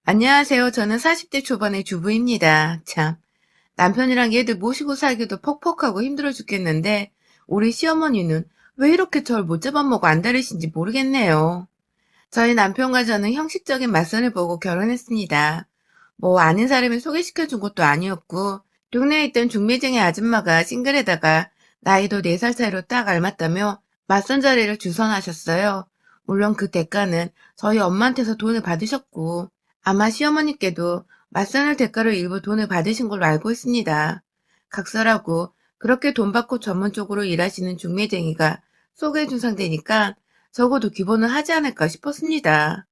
안녕하세요. 저는 40대 초반의 주부입니다. 참, 남편이랑 얘들 모시고 살기도 퍽퍽하고 힘들어 죽겠는데, 우리 시어머니는 왜 이렇게 절 못 잡아먹고 안달이신지 모르겠네요. 저희 남편과 저는 형식적인 맞선을 보고 결혼했습니다. 뭐 아는 사람이 소개시켜준 것도 아니었고, 동네에 있던 중매쟁이 아줌마가 싱글에다가 나이도 4살 차이로 딱 알맞다며 맞선 자리를 주선하셨어요. 물론 그 대가는 저희 엄마한테서 돈을 받으셨고, 아마 시어머니께도 맞선을 대가로 일부 돈을 받으신 걸로 알고 있습니다. 각설하고 그렇게 돈 받고 전문적으로 일하시는 중매쟁이가 소개해준 상대니까 적어도 기본은 하지 않을까 싶었습니다.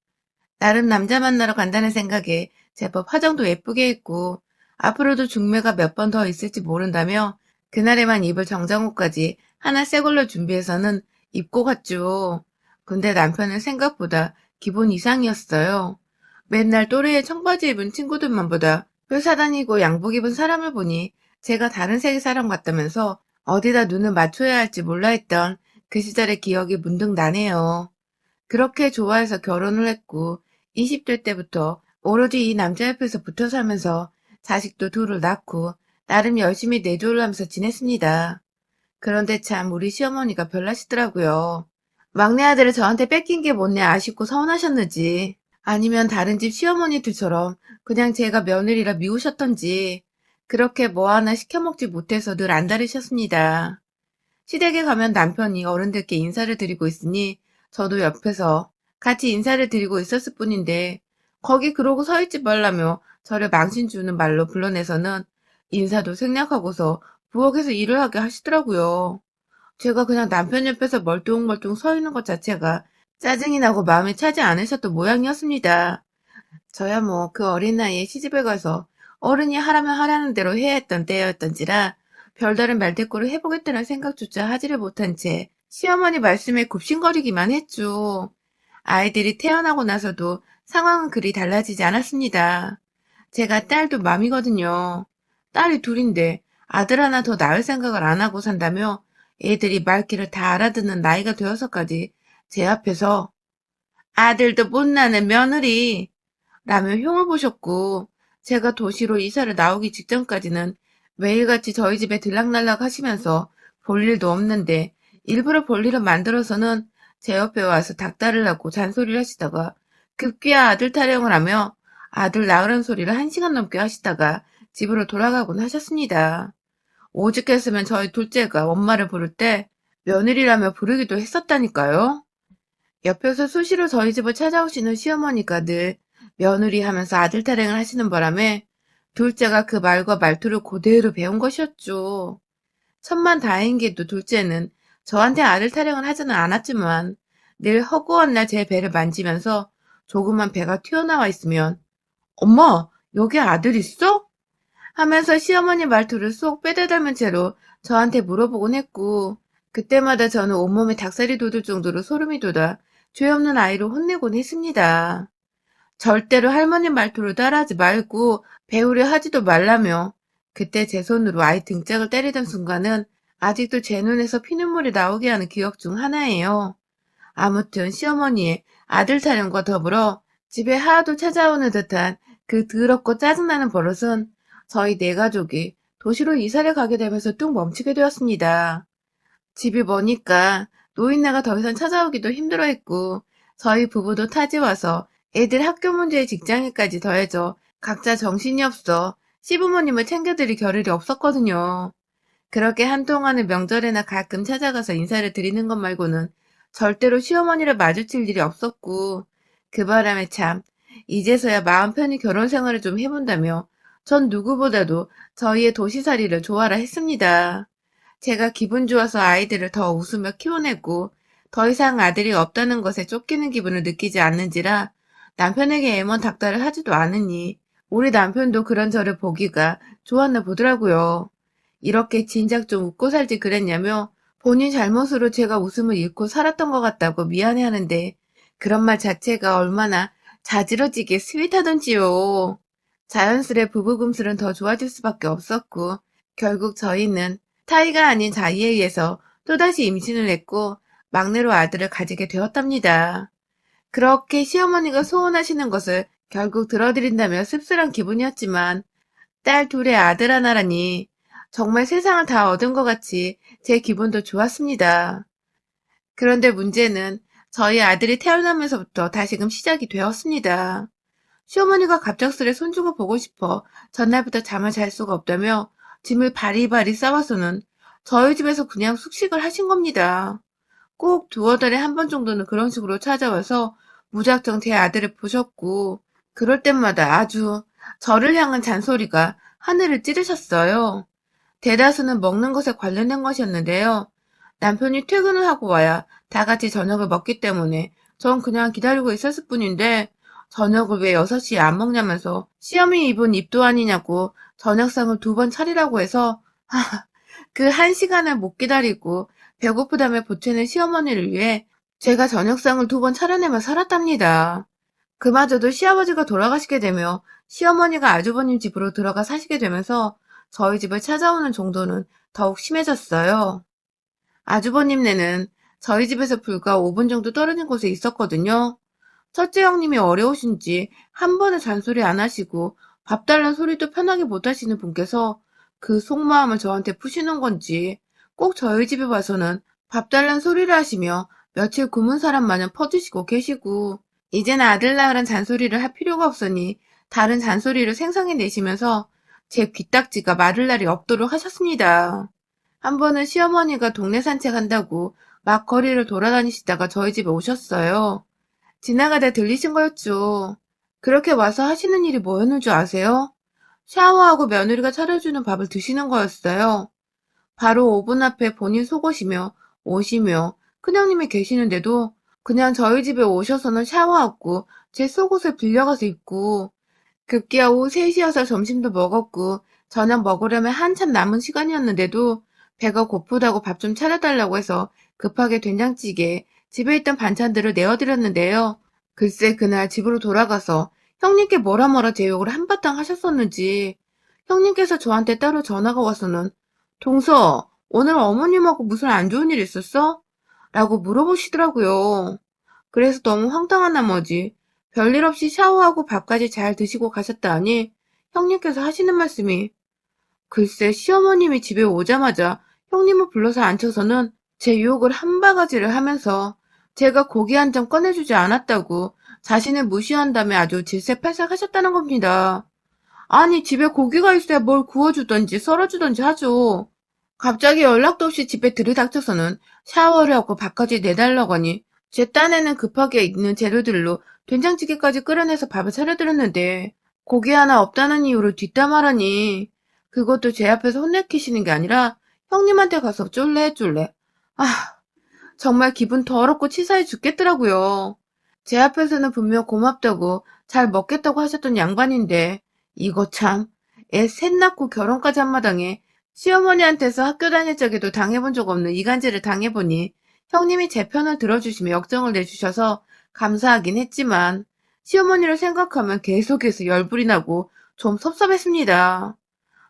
나름 남자 만나러 간다는 생각에 제법 화장도 예쁘게 했고 앞으로도 중매가 몇 번 더 있을지 모른다며 그날에만 입을 정장옷까지 하나 새 걸로 준비해서는 입고 갔죠. 근데 남편은 생각보다 기본 이상이었어요. 맨날 또래의 청바지 입은 친구들만 보다 회사 다니고 양복 입은 사람을 보니 제가 다른 세계 사람 같다면서 어디다 눈을 맞춰야 할지 몰라 했던 그 시절의 기억이 문득 나네요. 그렇게 좋아해서 결혼을 했고 20대 때부터 오로지 이 남자 옆에서 붙어 살면서 자식도 둘을 낳고 나름 열심히 내조를 하면서 지냈습니다. 그런데 참 우리 시어머니가 별나시더라고요. 막내 아들을 저한테 뺏긴 게 못내 아쉽고 서운하셨는지 아니면 다른 집 시어머니들처럼 그냥 제가 며느리라 미우셨던지 그렇게 뭐 하나 시켜먹지 못해서 늘 안달이셨습니다. 시댁에 가면 남편이 어른들께 인사를 드리고 있으니 저도 옆에서 같이 인사를 드리고 있었을 뿐인데 거기 그러고 서 있지 말라며 저를 망신 주는 말로 불러내서는 인사도 생략하고서 부엌에서 일을 하게 하시더라고요. 제가 그냥 남편 옆에서 멀뚱멀뚱 서 있는 것 자체가 짜증이 나고 마음에 차지 않으셨던 모양이었습니다. 저야 뭐 그 어린 나이에 시집을 가서 어른이 하라면 하라는 대로 해야 했던 때였던지라 별다른 말대꾸를 해보겠다는 생각조차 하지를 못한 채 시어머니 말씀에 굽신거리기만 했죠. 아이들이 태어나고 나서도 상황은 그리 달라지지 않았습니다. 제가 딸도 맘이거든요. 딸이 둘인데 아들 하나 더 낳을 생각을 안 하고 산다며 애들이 말귀를 다 알아듣는 나이가 되어서까지 제 앞에서 아들도 못 낳는 며느리 라며 흉을 보셨고 제가 도시로 이사를 나오기 직전까지는 매일같이 저희 집에 들락날락 하시면서 볼 일도 없는데 일부러 볼 일을 만들어서는 제 옆에 와서 닥달을 하고 잔소리를 하시다가 급기야 아들 타령을 하며 아들 낳으란 소리를 1시간 넘게 하시다가 집으로 돌아가곤 하셨습니다. 오죽했으면 저희 둘째가 엄마를 부를 때 며느리라며 부르기도 했었다니까요. 옆에서 수시로 저희 집을 찾아오시는 시어머니가 늘 며느리 하면서 아들 타령을 하시는 바람에 둘째가 그 말과 말투를 그대로 배운 것이었죠. 천만 다행히도 둘째는 저한테 아들 타령을 하지는 않았지만 늘 허구한 날 제 배를 만지면서 조그만 배가 튀어나와 있으면 엄마, 여기 아들 있어? 하면서 시어머니 말투를 쏙 빼다닮은 채로 저한테 물어보곤 했고 그때마다 저는 온몸에 닭살이 돋을 정도로 소름이 돋아 죄 없는 아이를 혼내곤 했습니다. 절대로 할머니 말투로 따라하지 말고 배우려 하지도 말라며 그때 제 손으로 아이 등짝을 때리던 순간은 아직도 제 눈에서 피눈물이 나오게 하는 기억 중 하나예요. 아무튼 시어머니의 아들 타령과 더불어 집에 하도 찾아오는 듯한 그 더럽고 짜증나는 버릇은 저희 네 가족이 도시로 이사를 가게 되면서 뚝 멈추게 되었습니다. 집이 머니까 노인네가 더 이상 찾아오기도 힘들어했고 저희 부부도 타지 와서 애들 학교 문제에 직장일까지 더해져 각자 정신이 없어 시부모님을 챙겨드릴 겨를이 없었거든요. 그렇게 한동안은 명절에나 가끔 찾아가서 인사를 드리는 것 말고는 절대로 시어머니를 마주칠 일이 없었고 그 바람에 참 이제서야 마음 편히 결혼 생활을 좀 해본다며 전 누구보다도 저희의 도시살이를 좋아라 했습니다. 제가 기분 좋아서 아이들을 더 웃으며 키워내고 더 이상 아들이 없다는 것에 쫓기는 기분을 느끼지 않는지라 남편에게 애먼 닥달을 하지도 않으니 우리 남편도 그런 저를 보기가 좋았나 보더라고요. 이렇게 진작 좀 웃고 살지 그랬냐며 본인 잘못으로 제가 웃음을 잃고 살았던 것 같다고 미안해하는데 그런 말 자체가 얼마나 자지러지게 스윗하던지요. 자연스레 부부금슬은 더 좋아질 수밖에 없었고 결국 저희는 타이가 아닌 자의에 의해서 또다시 임신을 했고 막내로 아들을 가지게 되었답니다. 그렇게 시어머니가 소원하시는 것을 결국 들어드린다며 씁쓸한 기분이었지만 딸 둘의 아들 하나라니 정말 세상을 다 얻은 것 같이 제 기분도 좋았습니다. 그런데 문제는 저희 아들이 태어나면서부터 다시금 시작이 되었습니다. 시어머니가 갑작스레 손주가 보고 싶어 전날부터 잠을 잘 수가 없다며 짐을 바리바리 싸와서는 저희 집에서 그냥 숙식을 하신 겁니다. 꼭 두어 달에 한 번 정도는 그런 식으로 찾아와서 무작정 제 아들을 보셨고 그럴 때마다 아주 저를 향한 잔소리가 하늘을 찌르셨어요. 대다수는 먹는 것에 관련된 것이었는데요. 남편이 퇴근을 하고 와야 다 같이 저녁을 먹기 때문에 전 그냥 기다리고 있었을 뿐인데 저녁을 왜 6시에 안 먹냐면서 시어머니 입은 입도 아니냐고 저녁상을 2번 차리라고 해서 그 1시간을 못 기다리고 배고프다며 보채는 시어머니를 위해 제가 저녁상을 2번 차려내며 살았답니다. 그마저도 시아버지가 돌아가시게 되며 시어머니가 아주버님 집으로 들어가 사시게 되면서 저희 집을 찾아오는 정도는 더욱 심해졌어요. 아주버님네는 저희 집에서 불과 5분 정도 떨어진 곳에 있었거든요. 첫째 형님이 어려우신지 한 번은 잔소리 안 하시고 밥 달란 소리도 편하게 못 하시는 분께서 그 속마음을 저한테 푸시는 건지 꼭 저희 집에 와서는 밥 달란 소리를 하시며 며칠 굶은 사람 마냥 퍼주시고 계시고 이젠 아들 낳으란 잔소리를 할 필요가 없으니 다른 잔소리를 생성해내시면서 제 귀딱지가 마를 날이 없도록 하셨습니다. 한 번은 시어머니가 동네 산책한다고 막 거리를 돌아다니시다가 저희 집에 오셨어요. 지나가다 들리신 거였죠. 그렇게 와서 하시는 일이 뭐였는 줄 아세요? 샤워하고 며느리가 차려주는 밥을 드시는 거였어요. 바로 오븐 앞에 본인 속옷이며 옷이며 큰형님이 계시는데도 그냥 저희 집에 오셔서는 샤워하고 제 속옷을 빌려가서 입고 급기야 오후 3시여서 점심도 먹었고 저녁 먹으려면 한참 남은 시간이었는데도 배가 고프다고 밥 좀 차려달라고 해서 급하게 된장찌개, 집에 있던 반찬들을 내어드렸는데요. 글쎄 그날 집으로 돌아가서 형님께 뭐라 제 욕을 한바탕 하셨었는지 형님께서 저한테 따로 전화가 와서는 동서, 오늘 어머님하고 무슨 안 좋은 일 있었어? 라고 물어보시더라고요. 그래서 너무 황당한 나머지 별일 없이 샤워하고 밥까지 잘 드시고 가셨다니 형님께서 하시는 말씀이 글쎄 시어머님이 집에 오자마자 형님을 불러서 앉혀서는 제 유혹을 한 바가지를 하면서 제가 고기 한 점 꺼내주지 않았다고 자신을 무시한다며 아주 질색팔색 하셨다는 겁니다. 아니 집에 고기가 있어야 뭘 구워주던지 썰어주던지 하죠. 갑자기 연락도 없이 집에 들이닥쳐서는 샤워를 하고 밥까지 내달라고 하니 제 딴에는 급하게 있는 재료들로 된장찌개까지 끓여내서 밥을 차려드렸는데 고기 하나 없다는 이유로 뒷담화라니 그것도 제 앞에서 혼내키시는 게 아니라 형님한테 가서 쫄래. 아 정말 기분 더럽고 치사해 죽겠더라고요. 제 앞에서는 분명 고맙다고 잘 먹겠다고 하셨던 양반인데 이거 참 애 셋 낳고 결혼까지 한 마당에 시어머니한테서 학교 다닐 적에도 당해본 적 없는 이간질을 당해보니 형님이 제 편을 들어주시며 역정을 내주셔서 감사하긴 했지만 시어머니를 생각하면 계속해서 열불이 나고 좀 섭섭했습니다.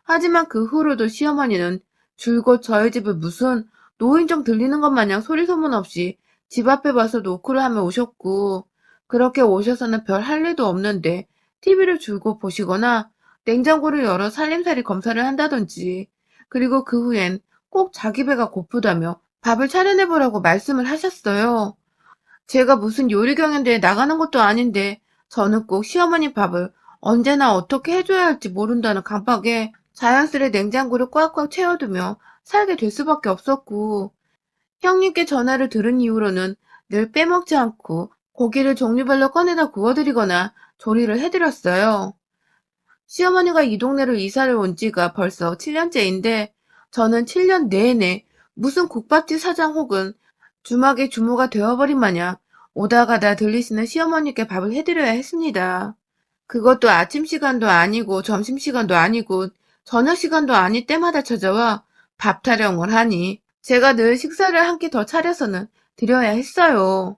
하지만 그 후로도 시어머니는 줄곧 저희 집을 무슨 노인정 들리는 것 마냥 소리 소문 없이 집 앞에 와서 노크를 하며 오셨고 그렇게 오셔서는 별 할 일도 없는데 TV를 줄곧 보시거나 냉장고를 열어 살림살이 검사를 한다든지 그리고 그 후엔 꼭 자기 배가 고프다며 밥을 차려내보라고 말씀을 하셨어요. 제가 무슨 요리 경연대회 나가는 것도 아닌데 저는 꼭 시어머니 밥을 언제나 어떻게 해줘야 할지 모른다는 강박에 자연스레 냉장고를 꽉꽉 채워두며 살게 될 수밖에 없었고 형님께 전화를 들은 이후로는 늘 빼먹지 않고 고기를 종류별로 꺼내다 구워드리거나 조리를 해드렸어요. 시어머니가 이 동네로 이사를 온 지가 벌써 7년째인데 저는 7년 내내 무슨 국밥집 사장 혹은 주막의 주모가 되어버린 마냥 오다 가다 들리시는 시어머니께 밥을 해드려야 했습니다. 그것도 아침 시간도 아니고 점심 시간도 아니고 저녁 시간도 아닐 때마다 찾아와 밥 타령을 하니 제가 늘 식사를 한 끼 더 차려서는 드려야 했어요.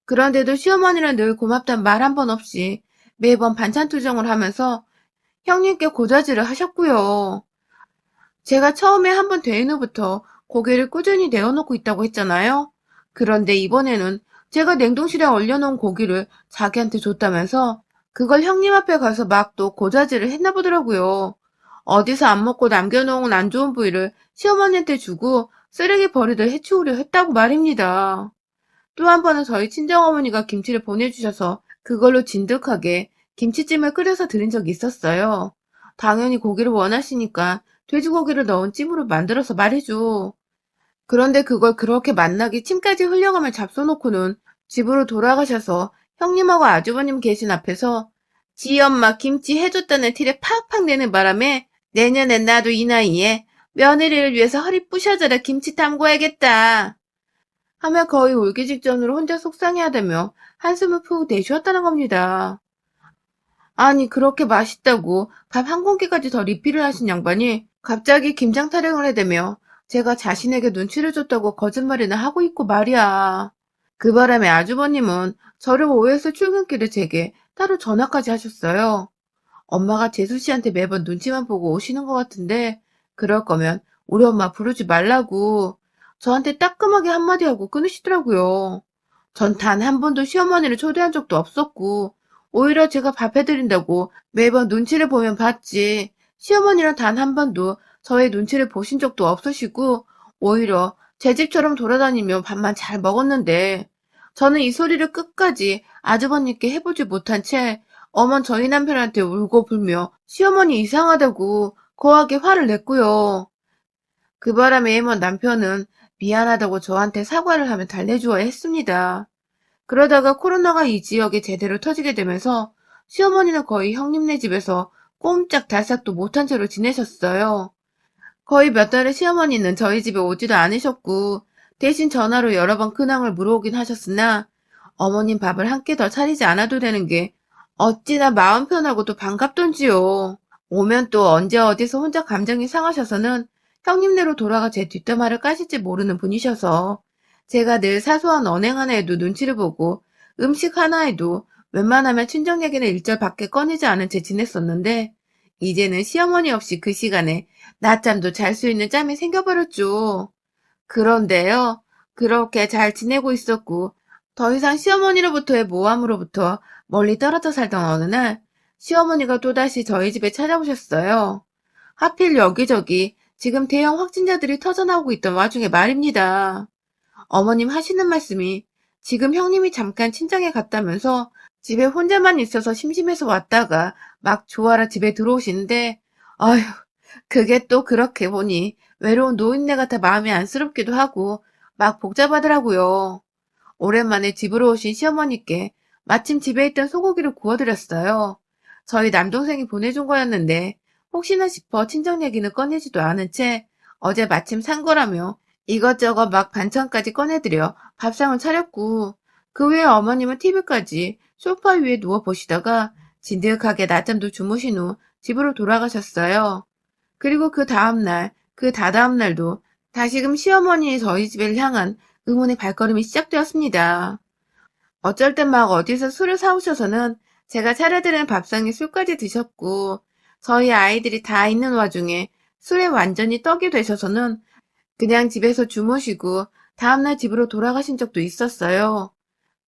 그런데도 시어머니는 늘 고맙단 말 한 번 없이 매번 반찬 투정을 하면서 형님께 고자질을 하셨고요. 제가 처음에 한 번 된 후부터 고기를 꾸준히 내어놓고 있다고 했잖아요. 그런데 이번에는 제가 냉동실에 얼려놓은 고기를 자기한테 줬다면서 그걸 형님 앞에 가서 막 또 고자질을 했나 보더라고요. 어디서 안 먹고 남겨놓은 안 좋은 부위를 시어머니한테 주고 쓰레기 버리듯 해치우려 했다고 말입니다. 또 한 번은 저희 친정어머니가 김치를 보내주셔서 그걸로 진득하게 김치찜을 끓여서 드린 적이 있었어요. 당연히 고기를 원하시니까 돼지고기를 넣은 찜으로 만들어서 말이죠. 그런데 그걸 그렇게 맛나게 침까지 흘려가며 잡숴놓고는 집으로 돌아가셔서 형님하고 아주버님 계신 앞에서 지 엄마 김치 해줬다는 티를 팍팍 내는 바람에 내년엔 나도 이 나이에 며느리를 위해서 허리 부셔져라 김치 담궈야겠다 하며 거의 울기 직전으로 혼자 속상해하다며 한숨을 푹 내쉬었다는 겁니다. 아니 그렇게 맛있다고 밥 한 공기까지 더 리필을 하신 양반이 갑자기 김장 타령을 해대며 제가 자신에게 눈치를 줬다고 거짓말이나 하고 있고 말이야. 그 바람에 아주버님은 저를 오해해서 출근길에 제게 따로 전화까지 하셨어요. 엄마가 재수 씨한테 매번 눈치만 보고 오시는 것 같은데 그럴 거면 우리 엄마 부르지 말라고 저한테 따끔하게 한마디 하고 끊으시더라고요. 전 단 한 번도 시어머니를 초대한 적도 없었고 오히려 제가 밥 해드린다고 매번 눈치를 보면 봤지 시어머니는 단 한 번도 저의 눈치를 보신 적도 없으시고 오히려 제 집처럼 돌아다니며 밥만 잘 먹었는데 저는 이 소리를 끝까지 아주버님께 해보지 못한 채 어먼 저희 남편한테 울고 불며 시어머니 이상하다고 거하게 화를 냈고요. 그 바람에 애먼 남편은 미안하다고 저한테 사과를 하며 달래주어야 했습니다. 그러다가 코로나가 이 지역에 제대로 터지게 되면서 시어머니는 거의 형님네 집에서 꼼짝달싹도 못한 채로 지내셨어요. 거의 몇 달을 시어머니는 저희 집에 오지도 않으셨고 대신 전화로 여러 번 근황을 물어오긴 하셨으나 어머님 밥을 한 끼 더 차리지 않아도 되는 게 어찌나 마음 편하고 또 반갑던지요. 오면 또 언제 어디서 혼자 감정이 상하셔서는 형님네로 돌아가 제 뒷담화를 까실지 모르는 분이셔서 제가 늘 사소한 언행 하나에도 눈치를 보고 음식 하나에도 웬만하면 친정 얘기는 일절 밖에 꺼내지 않은 채 지냈었는데 이제는 시어머니 없이 그 시간에 낮잠도 잘 수 있는 짬이 생겨버렸죠. 그런데요, 그렇게 잘 지내고 있었고 더 이상 시어머니로부터의 모함으로부터 멀리 떨어져 살던 어느 날 시어머니가 또다시 저희 집에 찾아오셨어요. 하필 여기저기 지금 대형 확진자들이 터져나오고 있던 와중에 말입니다. 어머님 하시는 말씀이 지금 형님이 잠깐 친정에 갔다면서 집에 혼자만 있어서 심심해서 왔다가 막 조아라 집에 들어오시는데 아휴 그게 또 그렇게 보니 외로운 노인네 같아 마음이 안쓰럽기도 하고 막 복잡하더라고요. 오랜만에 집으로 오신 시어머니께 마침 집에 있던 소고기를 구워드렸어요. 저희 남동생이 보내준 거였는데 혹시나 싶어 친정 얘기는 꺼내지도 않은 채 어제 마침 산 거라며 이것저것 막 반찬까지 꺼내드려 밥상을 차렸고 그 후에 어머님은 TV까지 소파 위에 누워 보시다가 진득하게 낮잠도 주무신 후 집으로 돌아가셨어요. 그리고 그 다음날, 그 다다음날도 다시금 시어머니의 저희 집을 향한 의문의 발걸음이 시작되었습니다. 어쩔 땐 막 어디서 술을 사오셔서는 제가 차려드린 밥상에 술까지 드셨고 저희 아이들이 다 있는 와중에 술에 완전히 떡이 되셔서는 그냥 집에서 주무시고 다음날 집으로 돌아가신 적도 있었어요.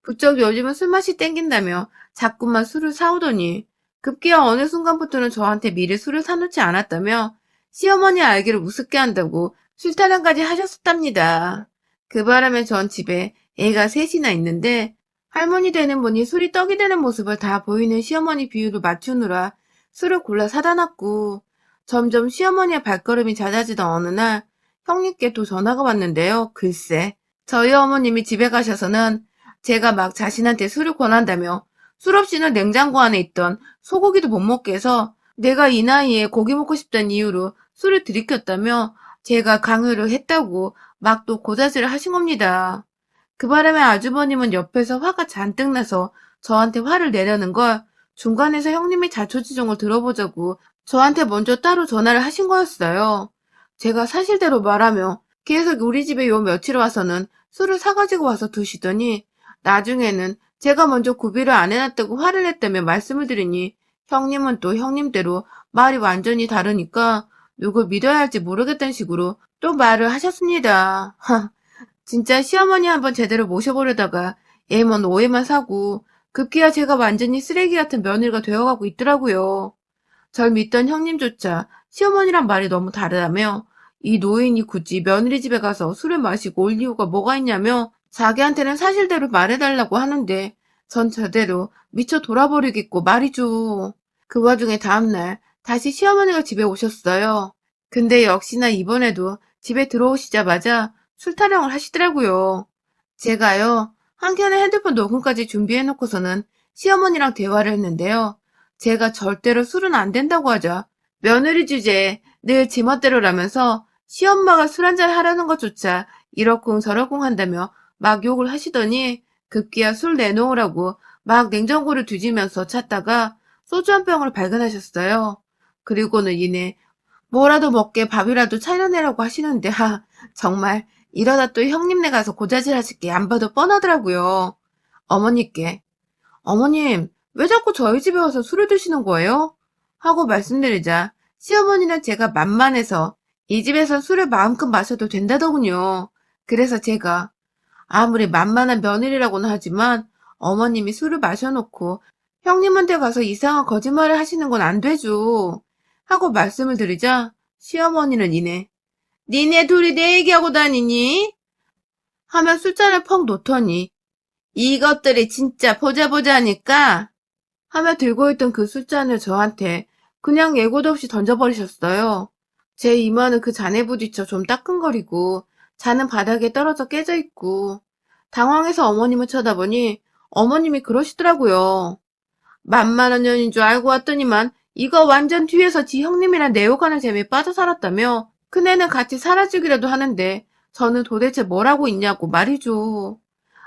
부쩍 요즘은 술맛이 땡긴다며 자꾸만 술을 사오더니 급기야 어느 순간부터는 저한테 미리 술을 사놓지 않았다며 시어머니 알기를 우습게 한다고 술타령까지 하셨었답니다. 그 바람에 전 집에 애가 셋이나 있는데 할머니 되는 분이 술이 떡이 되는 모습을 다 보이는 시어머니 비율을 맞추느라 술을 골라 사다 놨고 점점 시어머니의 발걸음이 잦아지던 어느 날 형님께 또 전화가 왔는데요. 글쎄 저희 어머님이 집에 가셔서는 제가 막 자신한테 술을 권한다며 술 없이는 냉장고 안에 있던 소고기도 못 먹게 해서 내가 이 나이에 고기 먹고 싶다는 이유로 술을 들이켰다며 제가 강요를 했다고 막 또 고자질을 하신 겁니다. 그 바람에 아주버님은 옆에서 화가 잔뜩 나서 저한테 화를 내려는 걸 중간에서 형님의 자초지종을 들어보자고 저한테 먼저 따로 전화를 하신 거였어요. 제가 사실대로 말하며 계속 우리 집에 요 며칠 와서는 술을 사가지고 와서 드시더니 나중에는 제가 먼저 구비를 안 해놨다고 화를 냈다며 말씀을 드리니 형님은 또 형님대로 말이 완전히 다르니까 누굴 믿어야 할지 모르겠다는 식으로 또 말을 하셨습니다. 진짜 시어머니 한번 제대로 모셔보려다가 애먼 오해만 사고 급기야 제가 완전히 쓰레기 같은 며느리가 되어가고 있더라고요. 절 믿던 형님조차 시어머니랑 말이 너무 다르다며 이 노인이 굳이 며느리 집에 가서 술을 마시고 올 이유가 뭐가 있냐며 자기한테는 사실대로 말해달라고 하는데 전 저대로 미쳐 돌아버리겠고 말이죠. 그 와중에 다음날 다시 시어머니가 집에 오셨어요. 근데 역시나 이번에도 집에 들어오시자마자 술 타령을 하시더라고요. 제가요, 한켠에 핸드폰 녹음까지 준비해놓고서는 시어머니랑 대화를 했는데요. 제가 절대로 술은 안 된다고 하자 며느리 주제에 늘 제멋대로라면서 시엄마가 술 한잔 하라는 것조차 이러쿵 저러쿵 한다며 막 욕을 하시더니 급기야 술 내놓으라고 막 냉장고를 뒤지면서 찾다가 소주 한 병을 발견하셨어요. 그리고는 이내 뭐라도 먹게 밥이라도 차려내라고 하시는데 정말 이러다 또 형님네 가서 고자질 하실 게 안 봐도 뻔하더라고요. 어머니께 어머님, 왜 자꾸 저희 집에 와서 술을 드시는 거예요? 하고 말씀드리자 시어머니는 제가 만만해서 이 집에서 술을 마음껏 마셔도 된다더군요. 그래서 제가 아무리 만만한 며느리라고는 하지만 어머님이 술을 마셔놓고 형님한테 가서 이상한 거짓말을 하시는 건 안 되죠. 하고 말씀을 드리자 시어머니는 이내 니네 둘이 내 얘기하고 다니니? 하며 술잔을 펑 놓더니 이것들이 진짜 보자 보자 하니까 하며 들고 있던 그 술잔을 저한테 그냥 예고도 없이 던져버리셨어요. 제 이마는 그 잔에 부딪혀 좀 따끔거리고 잔은 바닥에 떨어져 깨져 있고 당황해서 어머님을 쳐다보니 어머님이 그러시더라고요. 만만한 년인 줄 알고 왔더니만 이거 완전 뒤에서 지 형님이랑 내욕하는 재미에 빠져 살았다며 큰애는 같이 살아주기라도 하는데 저는 도대체 뭘 하고 있냐고 말이죠.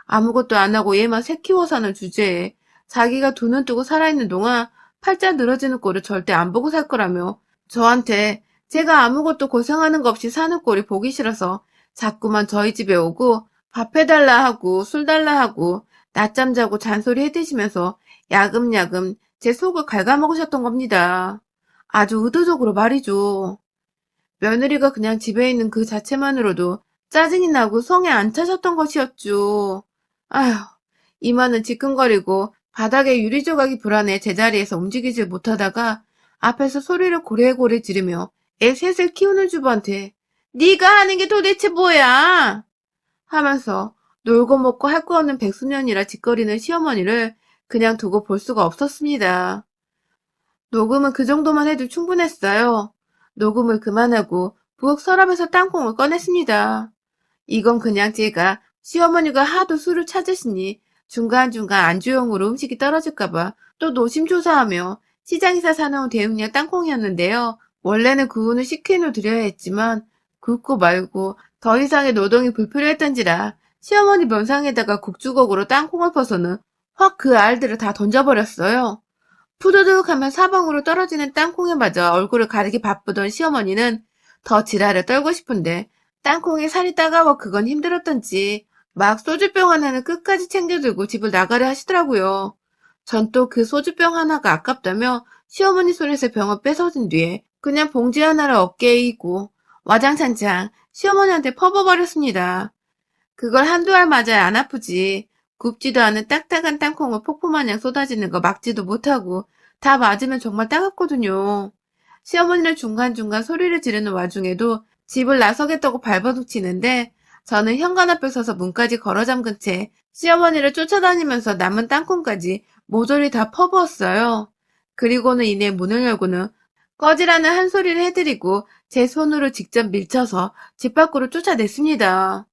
아무것도 안 하고 얘만 새 키워 사는 주제에 자기가 두 눈 뜨고 살아있는 동안 팔자 늘어지는 꼴을 절대 안 보고 살 거라며 저한테 제가 아무것도 고생하는 거 없이 사는 꼴이 보기 싫어서 자꾸만 저희 집에 오고 밥 해달라 하고 술 달라 하고 낮잠 자고 잔소리 해대시면서 야금야금 제 속을 갉아먹으셨던 겁니다. 아주 의도적으로 말이죠. 며느리가 그냥 집에 있는 그 자체만으로도 짜증이 나고 성에 안 차셨던 것이었죠. 아휴, 이마는 지끈거리고 바닥에 유리 조각이 불안해 제자리에서 움직이질 못하다가 앞에서 소리를 고래고래 지르며 애 셋을 키우는 주부한테 네가 하는 게 도대체 뭐야? 하면서 놀고 먹고 할 거 없는 백수년이라 짓거리는 시어머니를 그냥 두고 볼 수가 없었습니다. 녹음은 그 정도만 해도 충분했어요. 녹음을 그만하고 부엌 서랍에서 땅콩을 꺼냈습니다. 이건 그냥 제가 시어머니가 하도 술을 찾으시니 중간중간 안주용으로 음식이 떨어질까봐 또 노심초사하며 시장에서 사놓은 대용량 땅콩이었는데요. 원래는 구운을 식힌 후 드려야 했지만 굽고 말고 더 이상의 노동이 불필요했던지라 시어머니 면상에다가 국주걱으로 땅콩을 퍼서는 확 그 알들을 다 던져버렸어요. 푸드득하면 사방으로 떨어지는 땅콩에 맞아 얼굴을 가리기 바쁘던 시어머니는 더 지랄을 떨고 싶은데 땅콩에 살이 따가워 그건 힘들었던지 막 소주병 하나는 끝까지 챙겨들고 집을 나가려 하시더라고요. 전 또 그 소주병 하나가 아깝다며 시어머니 손에서 병을 뺏어준 뒤에 그냥 봉지 하나를 어깨에 이고 와장창창 시어머니한테 퍼버버렸습니다. 그걸 한두 알 맞아야 안 아프지. 굽지도 않은 딱딱한 땅콩을 폭포마냥 쏟아지는 거 막지도 못하고 다 맞으면 정말 따갑거든요. 시어머니는 중간중간 소리를 지르는 와중에도 집을 나서겠다고 발버둥치는데 저는 현관 앞에 서서 문까지 걸어 잠근 채 시어머니를 쫓아다니면서 남은 땅콩까지 모조리 다 퍼부었어요. 그리고는 이내 문을 열고는 꺼지라는 한 소리를 해드리고 제 손으로 직접 밀쳐서 집 밖으로 쫓아냈습니다.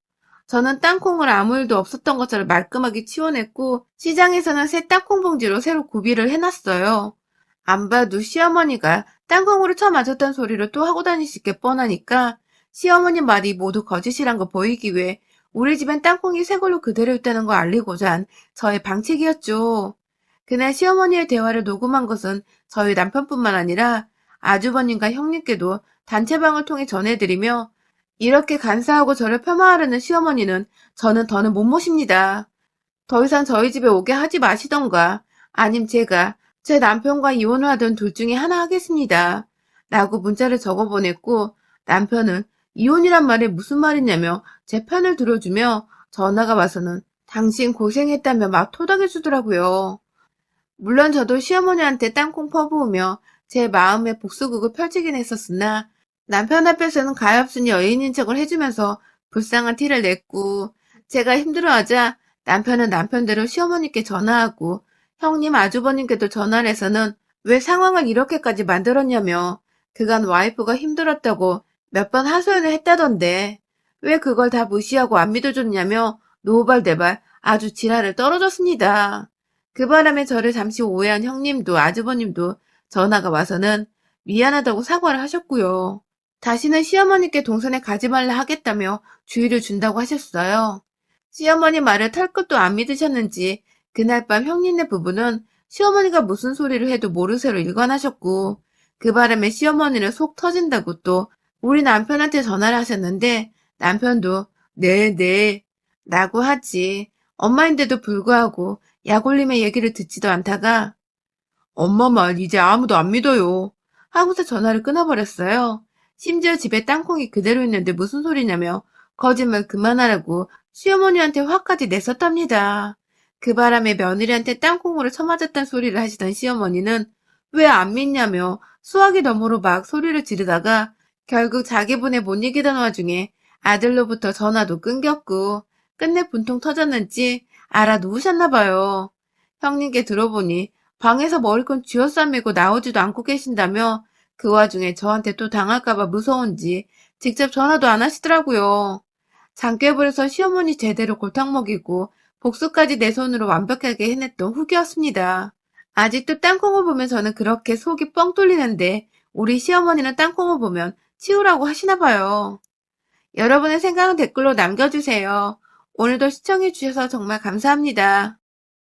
저는 땅콩을 아무 일도 없었던 것처럼 말끔하게 치워냈고 시장에서는 새 땅콩 봉지로 새로 구비를 해놨어요. 안 봐도 시어머니가 땅콩으로 쳐맞았던 소리를 또 하고 다니실 게 뻔하니까 시어머니 말이 모두 거짓이란 거 보이기 위해 우리 집엔 땅콩이 새 걸로 그대로 있다는 걸 알리고자 한 저의 방책이었죠. 그날 시어머니의 대화를 녹음한 것은 저희 남편뿐만 아니라 아주버님과 형님께도 단체방을 통해 전해드리며 이렇게 간사하고 저를 폄하하려는 시어머니는 저는 더는 못 모십니다. 더 이상 저희 집에 오게 하지 마시던가 아님 제가 제 남편과 이혼을 하던 둘 중에 하나 하겠습니다. 라고 문자를 적어보냈고 남편은 이혼이란 말이 무슨 말이냐며 제 편을 들어주며 전화가 와서는 당신 고생했다며 막 토닥여주더라고요. 물론 저도 시어머니한테 땅콩 퍼부으며 제 마음의 복수극을 펼치긴 했었으나 남편 앞에서는 가엾은 여인인 척을 해주면서 불쌍한 티를 냈고 제가 힘들어하자 남편은 남편대로 시어머니께 전화하고 형님 아주버님께도 전화를 해서는 왜 상황을 이렇게까지 만들었냐며 그간 와이프가 힘들었다고 몇 번 하소연을 했다던데 왜 그걸 다 무시하고 안 믿어줬냐며 노발대발 아주 지랄을 떨어졌습니다. 그 바람에 저를 잠시 오해한 형님도 아주버님도 전화가 와서는 미안하다고 사과를 하셨고요. 다시는 시어머니께 동선에 가지 말라 하겠다며 주의를 준다고 하셨어요. 시어머니 말을 털끝도 안 믿으셨는지 그날 밤 형님네 부부는 시어머니가 무슨 소리를 해도 모르쇠로 일관하셨고 그 바람에 시어머니는 속 터진다고 또 우리 남편한테 전화를 하셨는데 남편도 네 라고 하지 엄마인데도 불구하고 약올림의 얘기를 듣지도 않다가 엄마 말 이제 아무도 안 믿어요 하고서 전화를 끊어버렸어요. 심지어 집에 땅콩이 그대로 있는데 무슨 소리냐며 거짓말 그만하라고 시어머니한테 화까지 냈었답니다. 그 바람에 며느리한테 땅콩으로 쳐맞았단 소리를 하시던 시어머니는 왜 안 믿냐며 수화기 너머로 막 소리를 지르다가 결국 자기분에 못 이기던 와중에 아들로부터 전화도 끊겼고 끝내 분통 터졌는지 알아 누우셨나 봐요. 형님께 들어보니 방에서 머리끈 쥐어싸매고 나오지도 않고 계신다며 그 와중에 저한테 또 당할까봐 무서운지 직접 전화도 안 하시더라고요. 장깨불에서 시어머니 제대로 골탕 먹이고 복수까지 내 손으로 완벽하게 해냈던 후기였습니다. 아직도 땅콩을 보면 저는 그렇게 속이 뻥 뚫리는데 우리 시어머니는 땅콩을 보면 치우라고 하시나 봐요. 여러분의 생각은 댓글로 남겨주세요. 오늘도 시청해주셔서 정말 감사합니다.